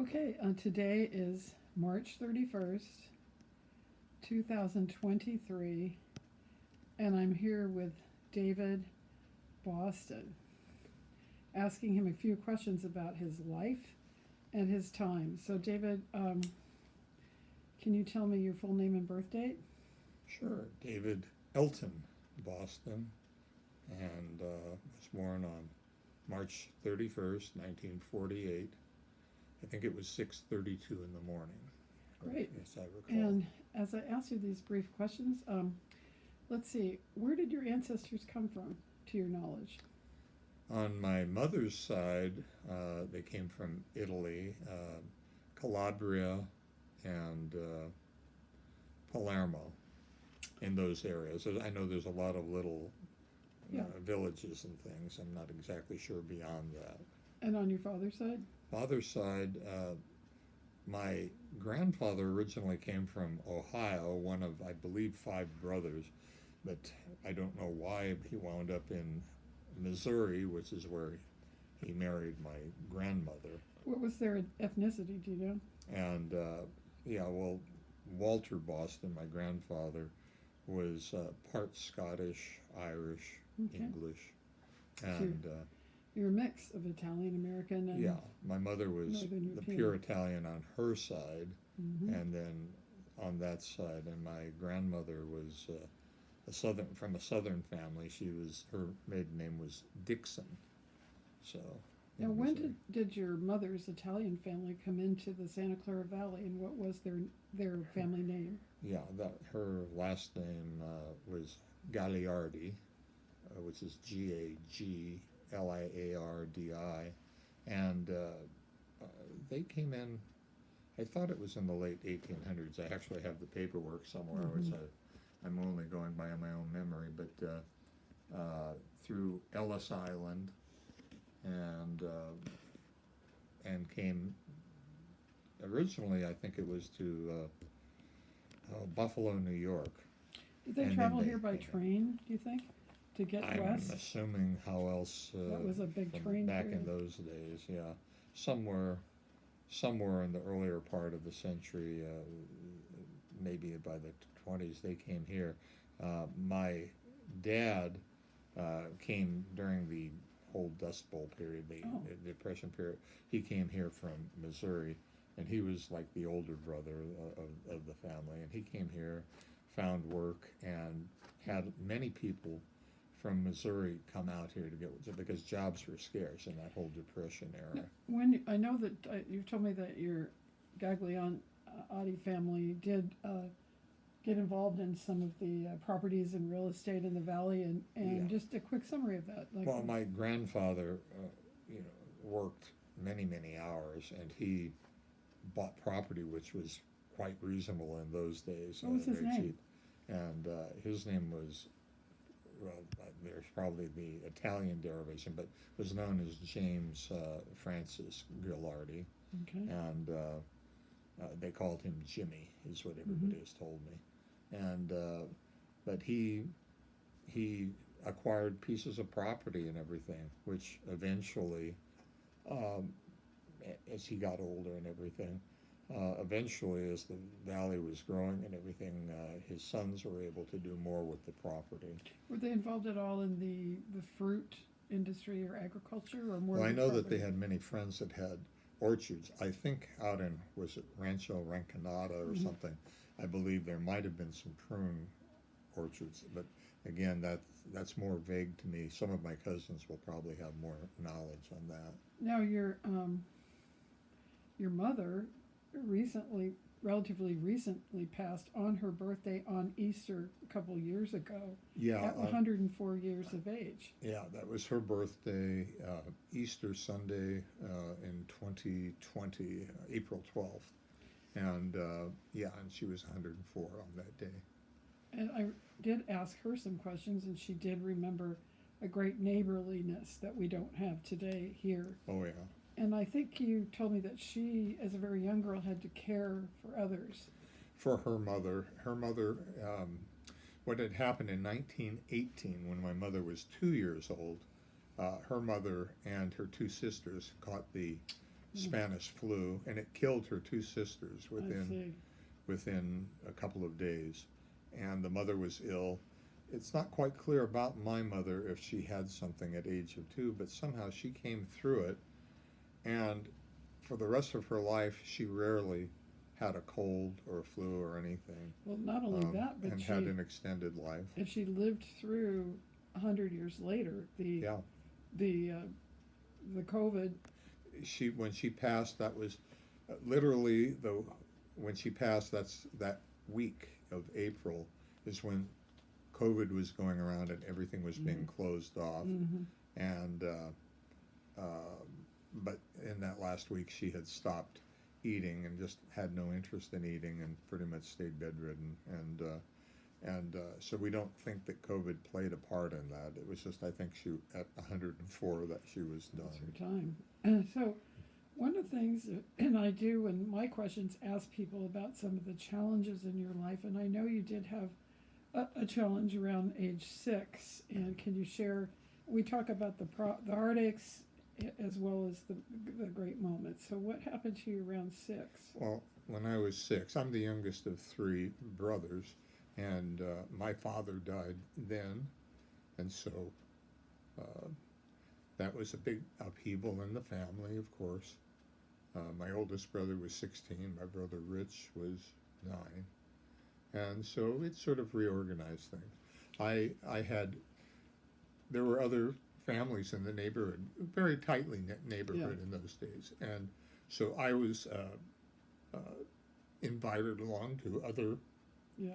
Okay, today is March 31st, 2023, and I'm here with David Boston, asking him a few questions about his life and his time. So, David, can you tell me your full name and birth date? Sure, David Elton Boston, and was born on March 31st, 1948. I think it was 6:32 in the morning. Great. Yes, I recall. And as I ask you these brief questions, let's see, where did your ancestors come from, to your knowledge? On my mother's side, they came from Italy, Calabria, and Palermo, in those areas. I know there's a lot of little Yeah. villages and things. I'm not exactly sure beyond that. And on your father's side? Father's side, my grandfather originally came from Ohio, one of, I believe, five brothers, but I don't know why he wound up in Missouri, which is where he married my grandmother. What was their ethnicity, do you know? And yeah, well, Walter Boston, my grandfather, was part Scottish, Irish, Okay. English, So and you're a mix of Italian American and yeah, my mother was Northern the European. pure Italian on her side, Mhm. and then on that side, and my grandmother was from a southern family. Her maiden name was Dixon. So Now, in when Missouri. did your mother's Italian family come into the Santa Clara Valley, and what was their family name? Yeah, that her last name was Gagliardi, which is Gagliardi, and they came in. I thought it was in the late 1800s. I actually have the paperwork somewhere, which I'm only going by my own memory, but through Ellis Island, and came originally. I think it was to Buffalo, New York. Did they And then travel they here by came in. train, do you think, to get I'm west? assuming how else That was a big from train back in period. those days, yeah, somewhere in the earlier part of the century, maybe by the 20s, they came here. My dad came during the whole Dust Bowl period, Oh. the Depression period. He came here from Missouri, and he was like the older brother of the family, and he came here, found work, and had many people from Missouri come out here because jobs were scarce in that whole Depression era. I know that you've told me that your Gagliardi family did get involved in some of the properties and real estate in the valley, and Yeah. just a quick summary of that. Well, my grandfather, worked many hours, and he bought property which was quite reasonable in those days. What was his very name? cheap. And his name was, well, there's probably the Italian derivation, but was known as James Francis Gilardi, Okay. and they called him Jimmy, is what everybody has told me. And but he acquired pieces of property and everything, which eventually, as he got older and everything, eventually, as the valley was growing and everything, his sons were able to do more with the property. Were they involved at all in the fruit industry or agriculture, or more? Well, I the know that property? they had many friends that had orchards. I think out in, was it Rancho Rinconada or something? I believe there might have been some prune orchards, but again, that's more vague to me. Some of my cousins will probably have more knowledge on that. Now, your mother relatively recently passed on her birthday on Easter a couple years ago, Yeah, at 104 years of age. yeah, that was her birthday, Easter Sunday in 2020, April 12th. And yeah, and she was 104 on that day. And I did ask her some questions, and she did remember a great neighborliness that we don't have today here. Oh, yeah. And I think you told me that she, as a very young girl, had to care for others. For her mother, what had happened in 1918 when my mother was 2 years old, her mother and her two sisters caught the Spanish flu, and it killed her two sisters I see. within a couple of days. And the mother was ill. It's not quite clear about my mother if she had something at age of 2, but somehow she came through it, and for the rest of her life she rarely had a cold or a flu or anything. Well, not only that, but and she, had an extended life. if she lived through 100 years later, Yeah. the COVID. When she passed, that was literally when she passed. That's that week of April is when COVID was going around and everything was being closed off. And but in that last week, she had stopped eating and just had no interest in eating and pretty much stayed bedridden. And so we don't think that COVID played a part in that. It was just, I think, she at 104 that she was done. That's her time. So one of the things, and I do in my questions ask people about some of the challenges in your life, and I know you did have a challenge around age 6, and can you share, we talk about the heartaches as well as the great moments. So what happened to you around 6? Well, when I was 6, I'm the youngest of 3 brothers, and my father died then, and so that was a big upheaval in the family, of course. My oldest brother was 16, my brother Rich was 9, and so it sort of reorganized things. There were other families in the neighborhood, very tightly knit neighborhood in those days, and so I was invited along to other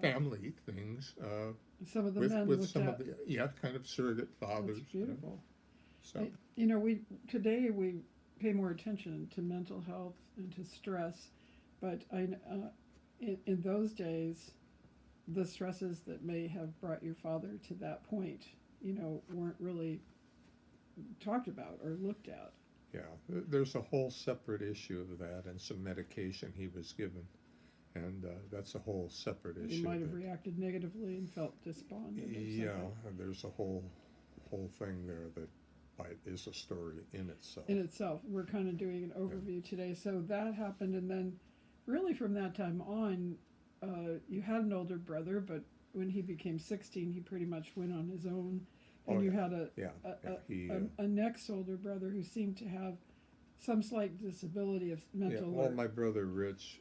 family things. Some of the men with looked some at, of the kind of surrogate fathers. that's beautiful. So Today we pay more attention to mental health and to stress, but in those days, the stresses that may have brought your father to that point, weren't really talked about or looked at. Yeah, there's a whole separate issue of that, and some medication he was given, and that's a whole separate issue. He might have reacted negatively and felt despondent. Yeah, and there's a whole thing there that is a story in itself. In itself, we're kind of doing an overview today. So that happened, and then really from that time on, you had an older brother, but when he became 16, he pretty much went on his own. And you had a next older brother who seemed to have some slight disability of mental. Well, my brother Rich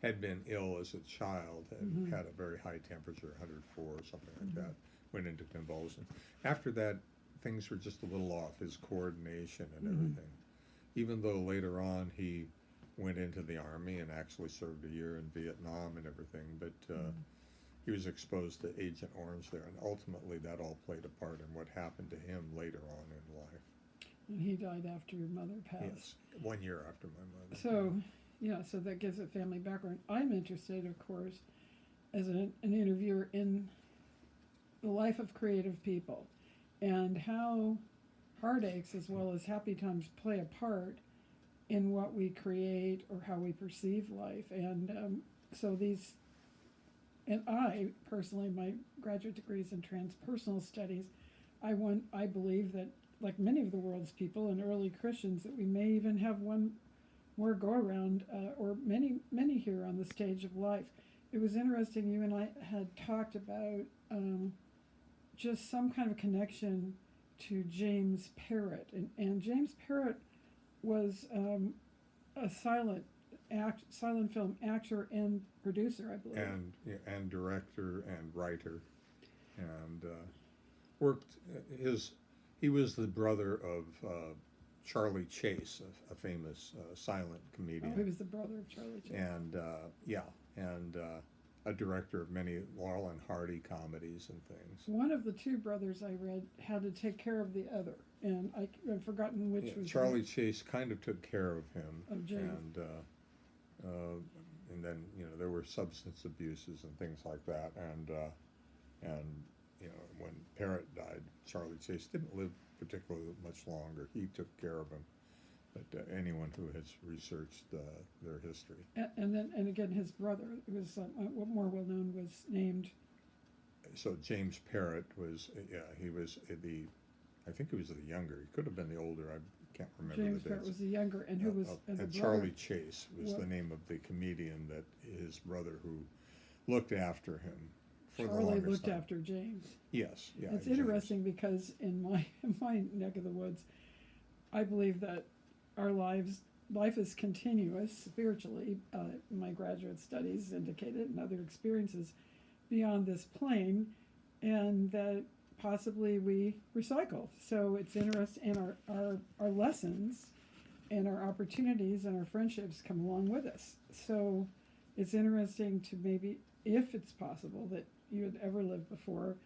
had been ill as a child and had a very high temperature, 104 or something like that, went into convulsion. After that, things were just a little off, his coordination and everything. Even though later on he went into the Army and actually served a year in Vietnam and everything, but he was exposed to Agent Orange there, and ultimately that all played a part in what happened to him later on in life. And he died after your mother passed. Yes, 1 year after my mother. So, so that gives a family background. I'm interested, of course, as an interviewer in the life of creative people and how heartaches as well as happy times play a part in what we create or how we perceive life. And and I personally, my graduate degree is in transpersonal studies. I believe that, like many of the world's people and early Christians, that we may even have one more go around, or many here on the stage of life. It was interesting. You and I had talked about just some kind of connection to James Parrott, and James Parrott was a silent film actor and producer, I believe, and director and writer, and worked he was the brother of Charlie Chase, a famous silent comedian. Oh, he was the brother of Charlie Chase. And and a director of many Laurel and Hardy comedies and things. One of the two brothers I read had to take care of the other, and I've forgotten which was. Charlie Chase kind of took care of him, of James. And then there were substance abuses and things like that, and when Parrott died, Charlie Chase didn't live particularly much longer. He took care of him, but anyone who has researched their history. And again, his brother was more well known, was named. So James Parrott was he was I think he was the younger. He could have been the older. can't remember James the Barrett dates. was the younger, and who was and the And brother? Charlie Chase was What- the name of the comedian that his brother who looked after him for the Charlie longest looked time. after James. Yes, yeah. It's James. interesting because in my neck of the woods, I believe that our life is continuous spiritually. My graduate studies indicated, and other experiences beyond this plane, and that possibly we recycle. So it's interesting, and our lessons and our opportunities and our friendships come along with us. So it's interesting to maybe, if it's possible, that you had ever lived before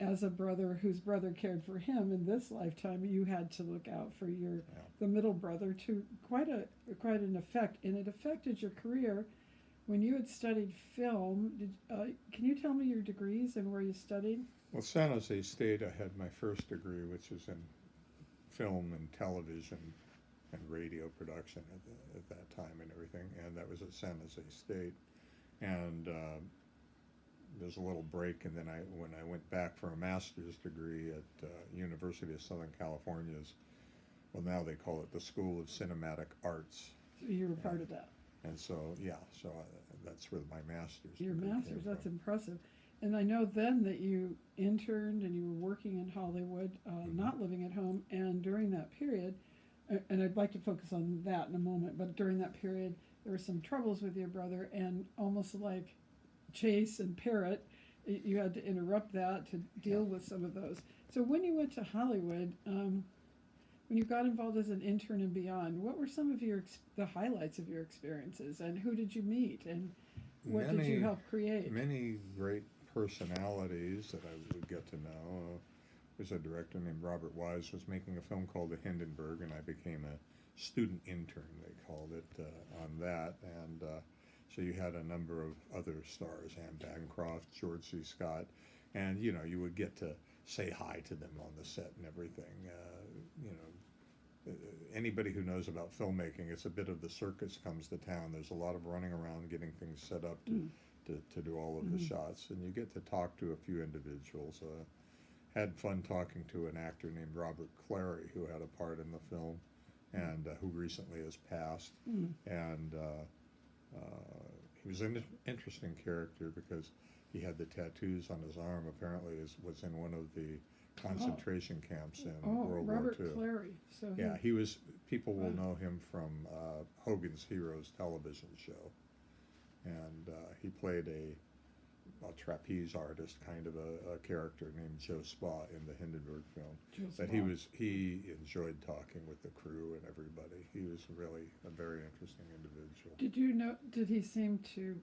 as a brother whose brother cared for him in this lifetime. You had to look out for the middle brother to quite an effect, and it affected your career when you had studied film. Can you tell me your degrees and where you studied? Well, San Jose State, I had my first degree, which was in film and television and radio production at that time and everything, and that was at San Jose State. And there's a little break, and then when I went back for a master's degree at University of Southern California's, well, now they call it the School of Cinematic Arts. So you were part of that. And so, that's where my master's Your degree master's, came that's from. impressive. And I know then that you interned and you were working in Hollywood, not living at home, and during that period, and I'd like to focus on that in a moment, but during that period, there were some troubles with your brother, and almost like Chase and Parrot, you had to interrupt that to deal with some of those. So when you went to Hollywood, when you got involved as an intern and beyond, what were some of the highlights of your experiences, and who did you meet, and what did you help create? Many great personalities that I would get to know. There's a director named Robert Wise was making a film called The Hindenburg, and I became a student intern, they called it, on that. And so you had a number of other stars, Anne Bancroft, George C. Scott, and you would get to say hi to them on the set and everything. Anybody who knows about filmmaking, it's a bit of the circus comes to town. There's a lot of running around getting things set up to do all of the shots, and you get to talk to a few individuals. Had fun talking to an actor named Robert Clary, who had a part in the film, and who recently has passed. And he was an interesting character because he had the tattoos on his arm. Apparently, was in one of the concentration camps in World Robert War II. Clary. So Yeah, he was. People will know him from Hogan's Heroes television show, and he played a trapeze artist, kind of a character named Joe Spa in the Hindenburg film. But he enjoyed talking with the crew and everybody. He was really a very interesting individual. Did he seem to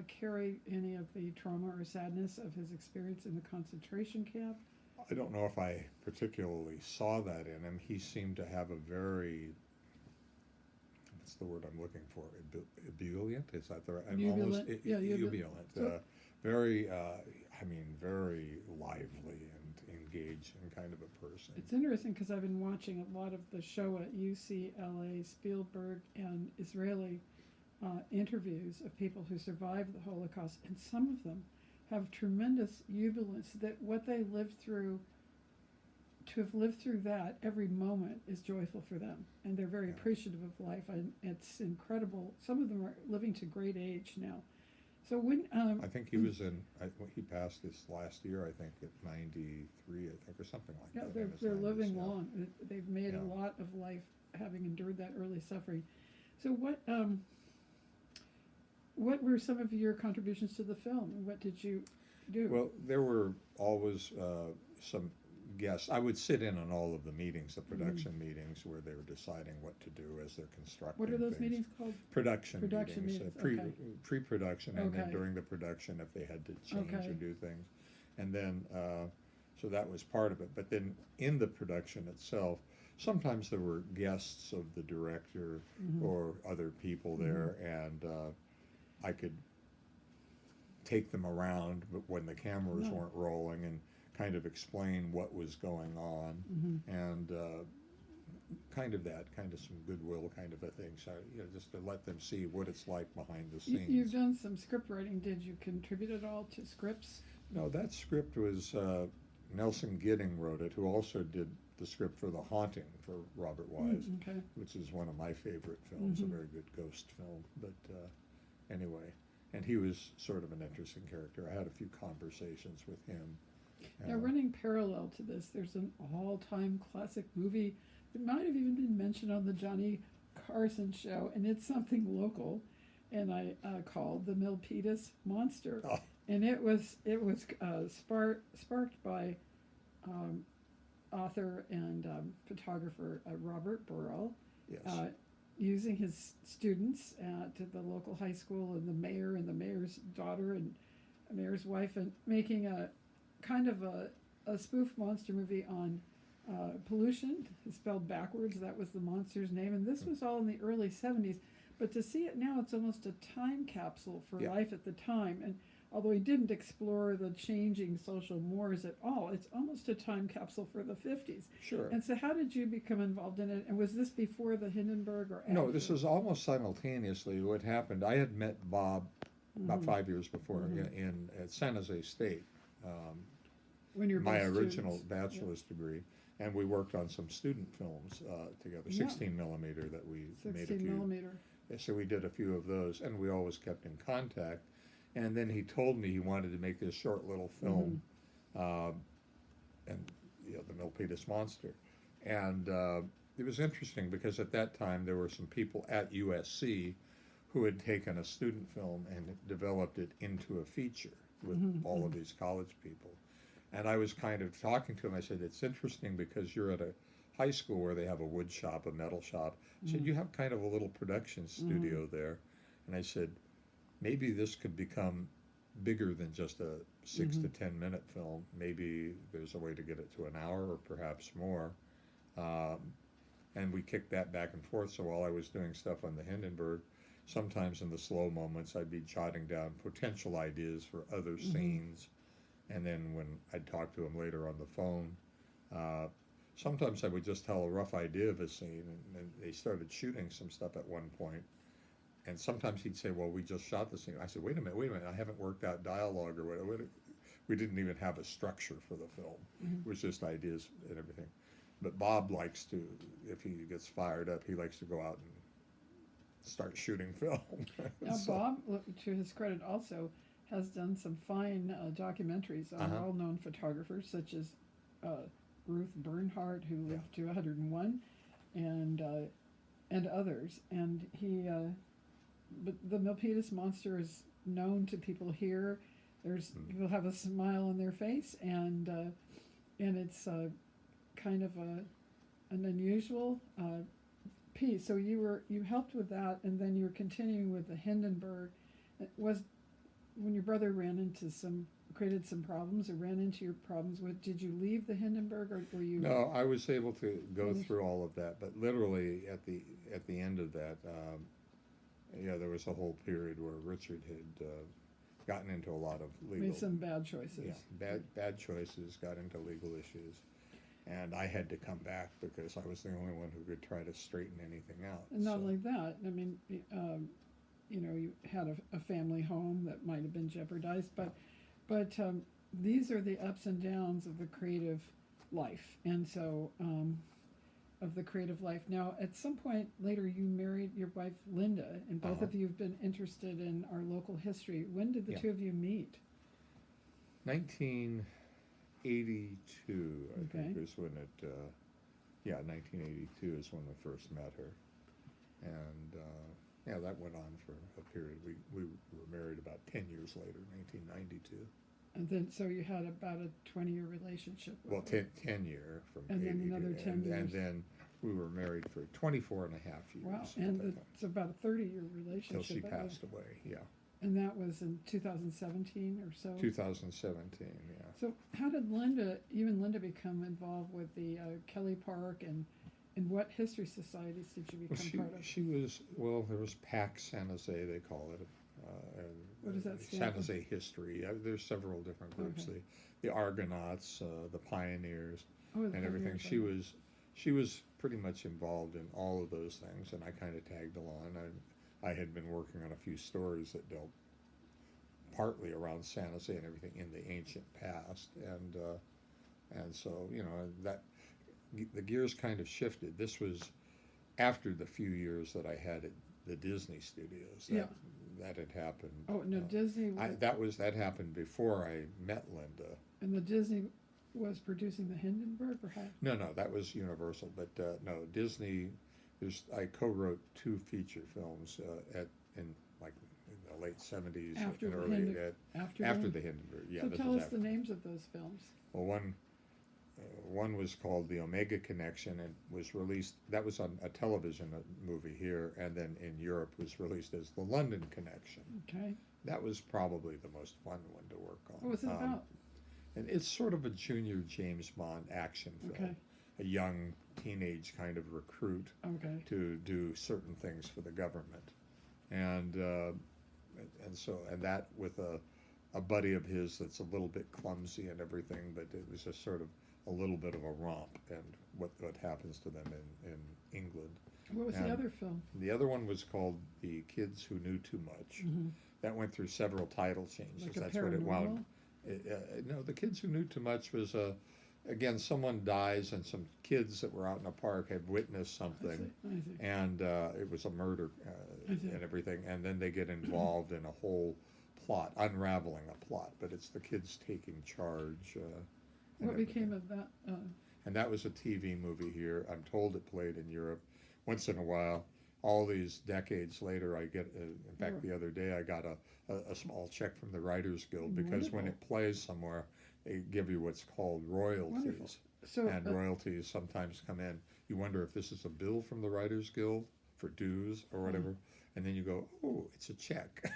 carry any of the trauma or sadness of his experience in the concentration camp? I don't know if I particularly saw that in him. He seemed to have a very, what's the word I'm looking for? Ebullient? Is that the right? Ebullient. Ebullient. Very, very lively and engaged and kind of a person. It's interesting because I've been watching a lot of the show at UCLA, Spielberg, and Israeli interviews of people who survived the Holocaust, and some of them have tremendous jubilance that what they lived through, to have lived through that, every moment is joyful for them, and they're very appreciative of life, and it's incredible. Some of them are living to great age now. So when I think he was he passed this last year, I think at 93, I think, or something like that. They're living long. They've made a lot of life having endured that early suffering. So what were some of your contributions to the film, and what did you do? Well, there were always some guests. I would sit in on all of the meetings, the production meetings, where they were deciding what to do as they're constructing. What are those things. meetings called? Production meetings. Pre-production, and then during the production, if they had to change or do things, and then so that was part of it. But then in the production itself, sometimes there were guests of the director or other people there, and I could take them around, but when the cameras weren't rolling, and kind of explain what was going on, and kind of some goodwill kind of a thing. So just to let them see what it's like behind the scenes. You've done some script writing. Did you contribute at all to scripts? No, that script was Nelson Gidding wrote it, who also did the script for The Haunting for Robert Wise, Okay. which is one of my favorite films, a very good ghost film. But anyway, and he was sort of an interesting character. I had a few conversations with him. Now, running parallel to this, there's an all-time classic movie that might have even been mentioned on the Johnny Carson show, and it's something local, and I called The Milpitas Monster. Oh. And it was sparked by author and photographer Robert Burrell, Yes. using his students at the local high school, and the mayor and the mayor's daughter and the mayor's wife, and making a kind of a spoof monster movie on pollution, spelled backwards. That was the monster's name, and this was all in the early 70s. But to see it now, it's almost a time capsule for life at the time. And although he didn't explore the changing social mores at all, it's almost a time capsule for the 50s. Sure. And so how did you become involved in it? And was this before the Hindenburg or after? No, this was almost simultaneously. What happened, I had met Bob about 5 years before in at San Jose State, when you're my both original students. bachelor's degree, and we worked on some student films together, 16 millimeter that we made a 16 few. millimeter. So we did a few of those, and we always kept in contact. And then he told me he wanted to make this short little film, and the Milpitas Monster. And it was interesting because at that time there were some people at USC who had taken a student film and developed it into a feature with all of these college people. And I was kind of talking to him. I said, it's interesting because you're at a high school where they have a wood shop, a metal shop. I said, you have kind of a little production studio there. And I said, maybe this could become bigger than just a 6 to 10 minute film. Maybe there's a way to get it to an hour or perhaps more. And we kicked that back and forth. So while I was doing stuff on the Hindenburg, sometimes in the slow moments, I'd be jotting down potential ideas for other scenes. And then when I'd talk to him later on the phone, sometimes I would just tell a rough idea of a scene, and they started shooting some stuff at one point. And sometimes he'd say, well, we just shot the scene. I said, wait a minute, I haven't worked out dialogue or whatever. We didn't even have a structure for the film. It was just ideas and everything. But Bob likes to, if he gets fired up, he likes to go out and start shooting film. Now, Bob, to his credit, also has done some fine documentaries on well-known photographers such as Ruth Bernhardt, who lived to 101, and others. And he, but the Milpitas Monster is known to people here. There's people have a smile on their face, and it's kind of an unusual piece. So you helped with that, and then you're continuing with the Hindenburg. It was when your brother created some problems, or ran into your problems with. Did you leave the Hindenburg, or were you? No, I was able to go through all of that, but literally at the end of that, there was a whole period where Richard had gotten into a lot of legal. Made some bad choices. Yeah, bad choices, got into legal issues. And I had to come back because I was the only one who could try to straighten anything out. And not only that, I mean, you had a family home that might have been jeopardized, but these are the ups and downs of the creative life, and so of the creative life. Now, at some point later, you married your wife Linda, and both of you have been interested in our local history. When did the two of you meet? 1982, I think, is when it. 1982 is when I first met her, and that went on for a period. We were married about 10 years later, 1992. And then, so you had about a 20-year relationship with Well, her. 10 year from And then 80 another 10 years. And then we were married for 24 and a half years. Wow, at and that time, it's about a 30-year relationship. till she I passed guess. away, yeah. And that was in 2017 or so? 2017, yeah. So how did Linda become involved with the Kelly Park, and what history societies did you become part of? She was, there was PAX San Jose, they call it. What does that stand San for? Jose history. There's several different groups. Okay. The Argonauts, the Pioneers, Oh, the and everything. Pioneers, She was pretty much involved in all of those things, and I kind of tagged along. I had been working on a few stories that dealt partly around San Jose and everything in the ancient past, and so that the gears kind of shifted. This was after the few years that I had at the Disney studios. That had happened. Oh, no, Disney, That happened before I met Linda. and the Disney was producing the Hindenburg, or how? No, that was Universal, but no, Disney. I co-wrote 2 feature films in the late '70s After and the early after the the Hindenburg. Yeah, So this tell is us after. the names of those films. Well, one was called The Omega Connection and was released. That was on a television movie here, and then in Europe was released as The London Connection. Okay. That was probably the most fun one to work on. What was it about? And it's sort of a junior James Bond action film. Okay. A young teenage kind of recruit Okay. to do certain things for the government, and that with a buddy of his that's a little bit clumsy and everything, but it was just sort of a little bit of a romp and what happens to them in England. What was the And other film? The other one was called The Kids Who Knew Too Much. Mm-hmm. That went through several title changes. Like a That's what it wound. paranormal? No, The Kids Who Knew Too Much was again, someone dies and some kids that were out in a park have witnessed something, I see. and it was a murder I see. and everything, and then they get involved in a whole plot, unraveling a plot, but it's the kids taking charge. What became of that? And that was a TV movie here. I'm told it played in Europe. Once in a while, all these decades later, I get, in fact, the other day I got a small check from the Writers Guild because when it plays somewhere, they give you what's called royalties. Wonderful. So, And royalties sometimes come in. You wonder if this is a bill from the Writers Guild for dues or whatever, and then you go, oh, it's a check.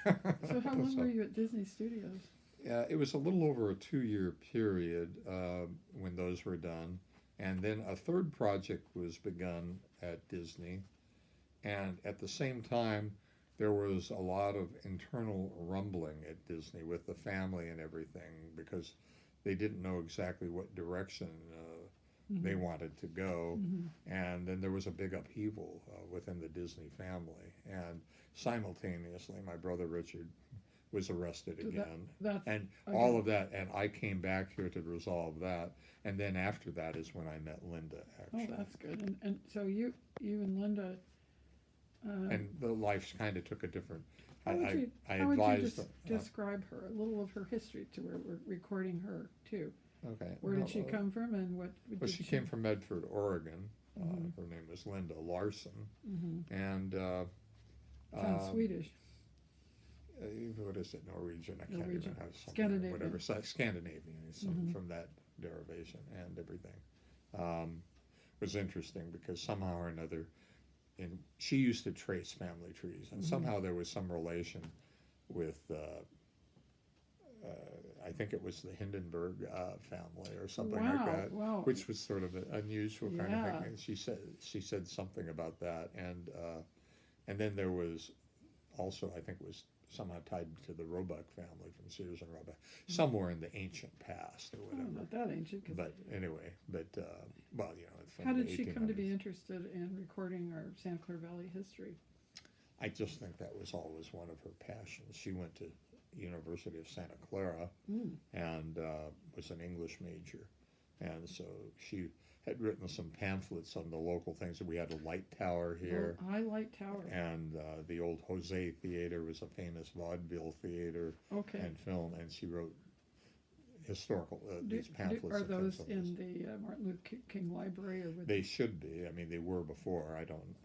so how long were you at Disney Studios? It was a little over a 2-year period when those were done. And then a third project was begun at Disney. And at the same time, there was a lot of internal rumbling at Disney with the family and everything because they didn't know exactly what direction they wanted to go. And then there was a big upheaval within the Disney family. And simultaneously, my brother Richard was arrested So again. And okay. all of that. And I came back here to resolve that. And then after that is when I met Linda, actually. Oh, that's good. And so you and Linda. And the life kind of took a different. How would you advised. describe her? A little of her history to where we're recording her too. Okay. Where did she come from, and what? Well, she came from Medford, Oregon. Her name was Linda Larson, and Sounds Swedish. What is it? Norwegian? I can't Norwegian. even have something. Scandinavian. Whatever. Scandinavian. From that derivation and everything. Was interesting because somehow or another, she used to trace family trees, and somehow there was some relation with. I think it was the Hindenburg family or something like that, which was sort of an unusual kind of thing. And she said something about that, and then there was also, I think it was somehow tied to the Roebuck family from Sears and Roebuck, somewhere in the ancient past or whatever. Not that ancient. But anyway, well, from how the did she come to 1800s. be interested in recording our Santa Clara Valley history? I just think that was always one of her passions. She went to University of Santa Clara and was an English major, and so she had written some pamphlets on the local things. We had a light tower here, Light Tower, and the old Jose Theater was a famous vaudeville theater and film, and she wrote historical these pamphlets. Are those in the Martin Luther King Library, or They should be. I mean, they were before. I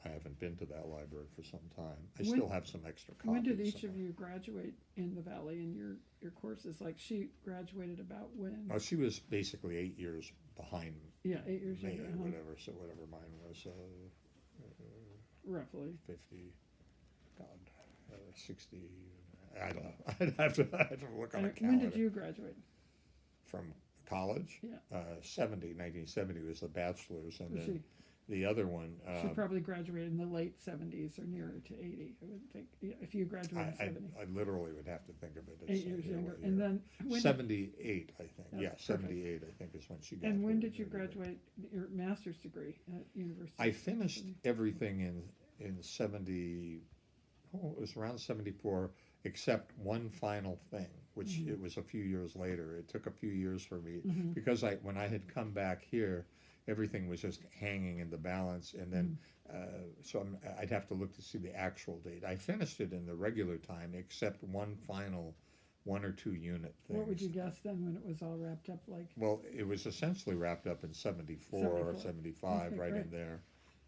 haven't been to that library for some time. I still have some extra copies. When did each of you graduate in the Valley in your courses? Like, she graduated about when? Oh, she was basically 8 years behind me. Yeah, 8 years Me, younger. whatever. So whatever mine was, Roughly. 50. God, 60. I don't know. I'd have to look on a calendar. When did you graduate? From college? Yeah. 1970 was the bachelor's, and Was then the other one. She probably graduated in the late 70s or nearer to 80, I would think. Yeah, if you graduated in 70. I literally would have to think of it as 8 years younger. And then when 78, I think. That's Yeah, perfect. 78, I think, is when she got. And when did you graduate your master's degree at university? I finished everything in 70. Oh, it was around 74, except one final thing, which it was a few years later. It took a few years for me because when I had come back here, everything was just hanging in the balance. And then, so I'd have to look to see the actual date. I finished it in the regular time, except one final 1 or 2 unit things. What would you guess then when it was all wrapped up? Like, Well, it was essentially wrapped up in 74 or 74. 75, Okay, right great. in there.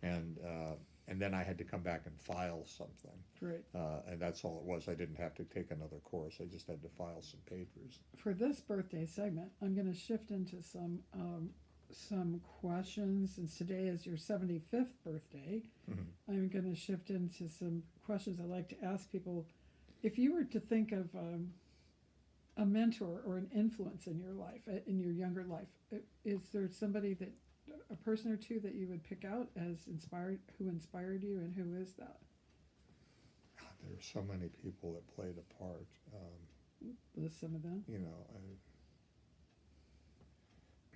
And then I had to come back and file something. great. And that's all it was. I didn't have to take another course. I just had to file some papers. For this birthday segment, I'm going to shift into some questions. Since today is your 75th birthday, I'm going to shift into some questions I like to ask people. If you were to think of a mentor or an influence in your life, in your younger life, is there somebody that, a person or two that you would pick out as inspired, who inspired you, and who is that? God, there are so many people that played a part. List some of them. You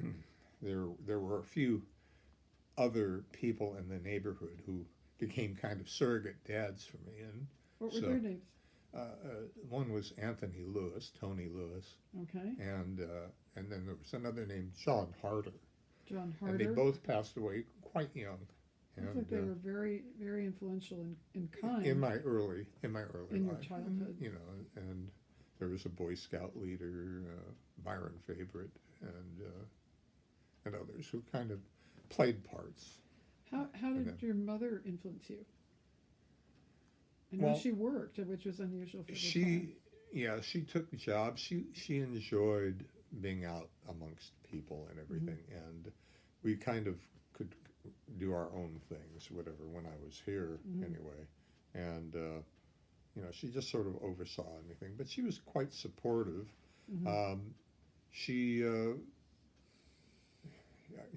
know, there were a few other people in the neighborhood who became kind of surrogate dads for me. And What were their names? one was Anthony Lewis, Tony Lewis, Okay, and then there was another named John Harder. John And they Harder. both passed away quite young. Looks like they were very, very influential in kind. in my early In your life, childhood. you know, and there was a Boy Scout leader, Byron Favorite, and others who kind of played parts. How And did then- your mother influence you? I know Well, she worked, which was unusual for the time. She took jobs. She enjoyed being out amongst people and everything, and we kind of could do our own things, whatever, when I was here anyway. And you know, she just sort of oversaw anything, but she was quite supportive. She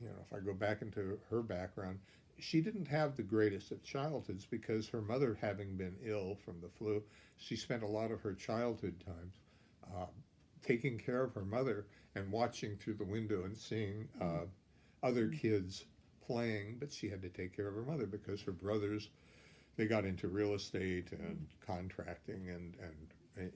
you know, if I go back into her background, she didn't have the greatest of childhoods because her mother, having been ill from the flu, she spent a lot of her childhood times taking care of her mother and watching through the window and seeing other kids playing, but she had to take care of her mother because her brothers, they got into real estate and contracting and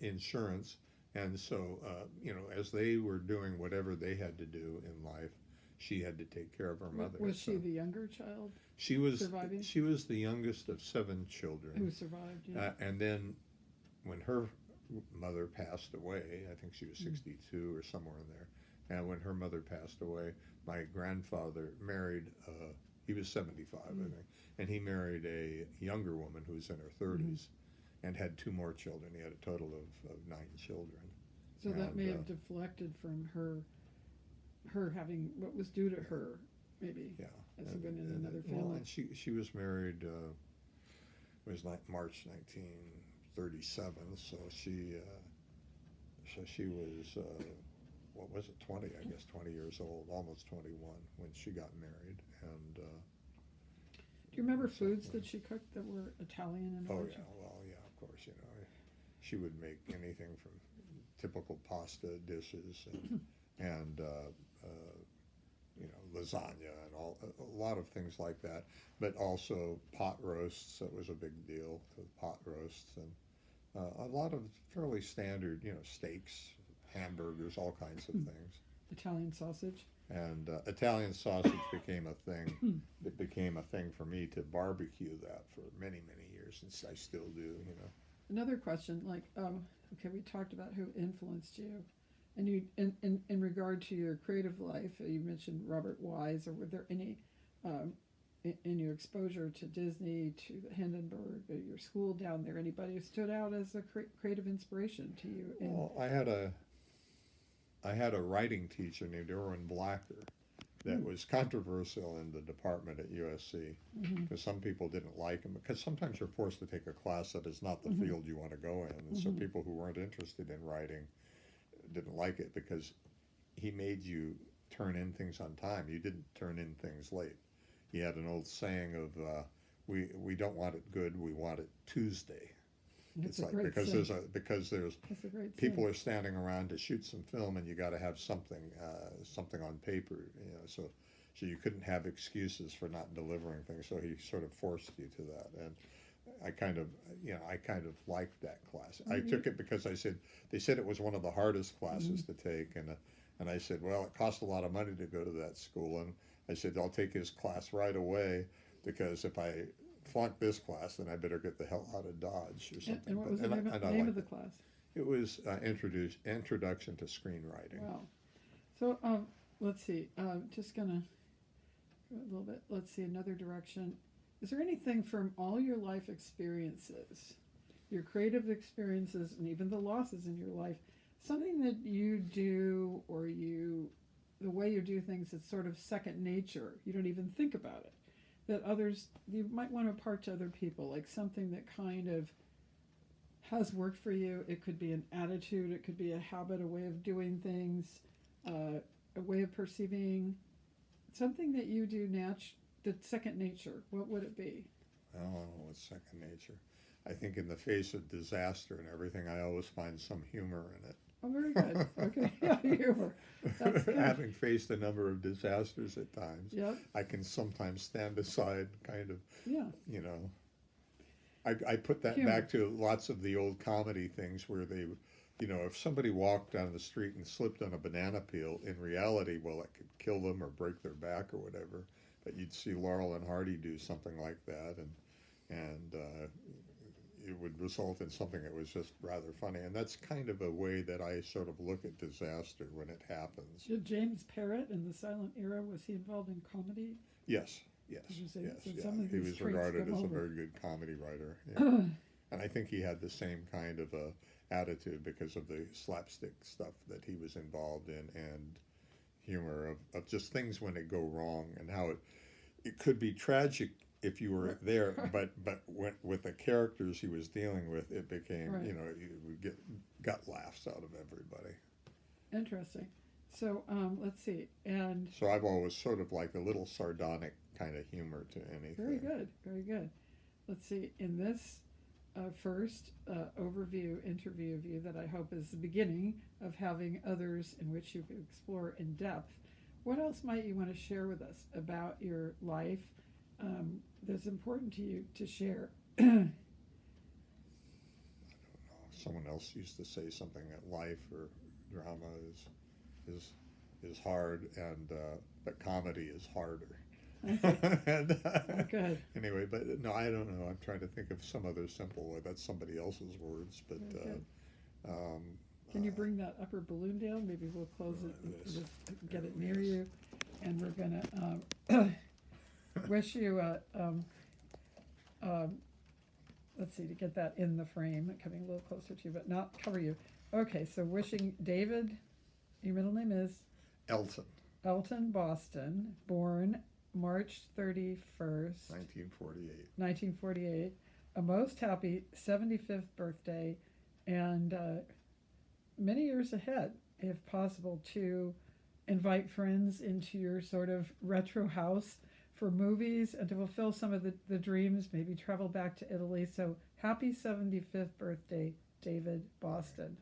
insurance. And so, you know, as they were doing whatever they had to do in life, she had to take care of her mother. Was she So the younger child she was surviving? she was the youngest of 7 children. Who survived? Yeah. And then when her mother passed away, I think she was 62 or somewhere in there. And when her mother passed away, my grandfather married, he was 75, I think, and he married a younger woman who was in her 30s and had 2 more children. He had a total of 9 children. So that and, may have deflected from her having what was due to her, maybe. Yeah. As been in another Well, family. and she was married, it was like March 1937, so she was, what was it, 20, I guess, 20 years old, almost 21 when she got married. And Do you remember foods that she cooked that were Italian in oh origin? yeah, well, yeah, of course, you know, she would make anything from typical pasta dishes and you know, lasagna and a lot of things like that, but also pot roasts. That was a big deal, the pot roasts, and a lot of fairly standard, you know, steaks, hamburgers, all kinds of things. Italian sausage. And Italian sausage became a thing. It became a thing for me to barbecue that for many, many years, and I still do, you know. Another question, like, okay, we talked about who influenced you. And you, in regard to your creative life, you mentioned Robert Wise, or were there any, in your exposure to Disney, to the Hindenburg, your school down there, anybody who stood out as a creative inspiration to you? Well, I had a writing teacher named Erwin Blacker that was controversial in the department at USC because some people didn't like him, because sometimes you're forced to take a class that is not the field you want to go in, and so people who weren't interested in writing didn't like it because he made you turn in things on time. You didn't turn in things late. He had an old saying of we don't want it good, we want it Tuesday. It's It's a like great because saying. there's That's a great people saying. are standing around to shoot some film, and you got to have something on paper, you know. So you couldn't have excuses for not delivering things. So he sort of forced you to that, and I kind of liked that class. I took it because they said it was one of the hardest classes to take, and I said, well, it cost a lot of money to go to that school, and I said, I'll take his class right away, because if I flunk this class, then I better get the hell out of Dodge or something. And what was But- the and name, I name liked of the it. class? It was Introduction to Screenwriting. Wow. So let's see. Just gonna go a little bit. Let's see another direction. Is there anything from all your life experiences, your creative experiences, and even the losses in your life, something that you do or the way you do things, it's sort of second nature. You don't even think about it. That others, you might want to impart to other people, like something that kind of has worked for you. It could be an attitude, it could be a habit, a way of doing things, a way of perceiving, something that you do that's second nature. What would it be? I don't know what's second nature. I think in the face of disaster and everything, I always find some humor in it. Oh, very good. Okay, yeah, humor. That's good. Having faced a number of disasters at times, Yep. I can sometimes stand aside, kind of, Yeah. you know. I put that Humor. back to lots of the old comedy things where they, you know, if somebody walked down the street and slipped on a banana peel, in reality, well, it could kill them or break their back or whatever. But you'd see Laurel and Hardy do something like that, and it would result in something that was just rather funny. And that's kind of a way that I sort of look at disaster when it happens. Did James Parrott in the silent era, was he involved in comedy? Yes, yes, Did you say- yes, so yeah. some of He these was traits regarded come as a over. very good comedy writer. Yeah. And I think he had the same kind of attitude because of the slapstick stuff that he was involved in, and humor of just things when it go wrong, and how it could be tragic if you were there, but with the characters he was dealing with, it became, Right. you know, you would get gut laughs out of everybody. Interesting. So let's see. And So I've always sort of like a little sardonic kind of humor to anything. very good, very good. Let's see. In this first interview of you that I hope is the beginning of having others in which you can explore in depth, what else might you want to share with us about your life that's important to you to share? Someone else used to say something that life or drama is hard, and but comedy is harder. And, Good. Anyway, but no, I don't know. I'm trying to think of some other simple way. That's somebody else's words, but Okay. Can you bring that upper balloon down? Maybe we'll close it and Yes. just get it near you. And we're gonna wish you let's see, to get that in the frame, coming a little closer to you, but not cover you. Okay, so wishing David, your middle name is? Elton Boston, born March 31st, 1948. 1948, a most happy 75th birthday, and many years ahead, if possible, to invite friends into your sort of retro house for movies and to fulfill some of the dreams, maybe travel back to Italy. So happy 75th birthday, David Boston.